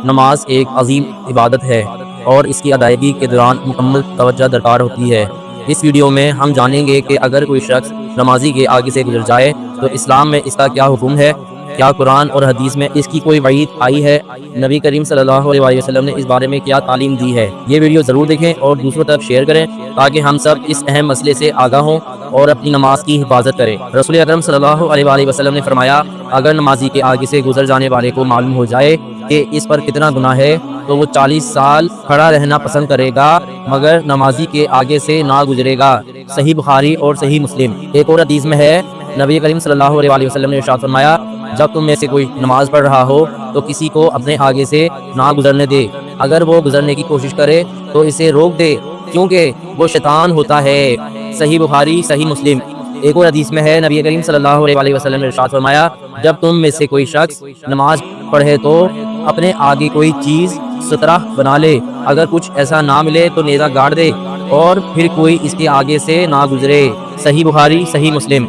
نماز ایک عظیم عبادت ہے اور اس کی ادائیگی کے دوران مکمل توجہ درکار ہوتی ہے۔ اس ویڈیو میں ہم جانیں گے کہ اگر کوئی شخص نمازی کے آگے سے گزر جائے تو اسلام میں اس کا کیا حکم ہے، کیا قرآن اور حدیث میں اس کی کوئی وعید آئی ہے، نبی کریم صلی اللہ علیہ وسلم نے اس بارے میں کیا تعلیم دی ہے۔ یہ ویڈیو ضرور دیکھیں اور دوسروں تک شیئر کریں تاکہ ہم سب اس اہم مسئلے سے آگاہ ہوں اور اپنی نماز کی حفاظت کریں۔ رسول اکرم صلی اللہ علیہ وسلم نے فرمایا، اگر نمازی کے آگے سے گزر جانے والے کو معلوم ہو جائے کہ اس پر کتنا گناہ ہے تو وہ 40 سال کھڑا رہنا پسند کرے گا مگر نمازی کے آگے سے نہ گزرے گا۔ صحیح بخاری اور صحیح مسلم۔ ایک اور حدیث میں ہے، نبی کریم صلی اللہ علیہ وسلم نے ارشاد فرمایا، جب تم میں سے کوئی نماز پڑھ رہا ہو تو کسی کو اپنے آگے سے نہ گزرنے دے، اگر وہ گزرنے کی کوشش کرے تو اسے روک دے کیونکہ وہ شیطان ہوتا ہے۔ صحیح بخاری صحیح مسلم۔ ایک اور حدیث میں ہے، نبی کریم صلی اللہ علیہ وسلم نے ارشاد فرمایا، جب تم میں سے کوئی شخص نماز پڑھے تو اپنے آگے کوئی چیز سترہ بنا لے، اگر کچھ ایسا نہ ملے تو نیزہ گاڑ دے اور پھر کوئی اس کے آگے سے نہ گزرے۔ صحیح بخاری صحیح مسلم۔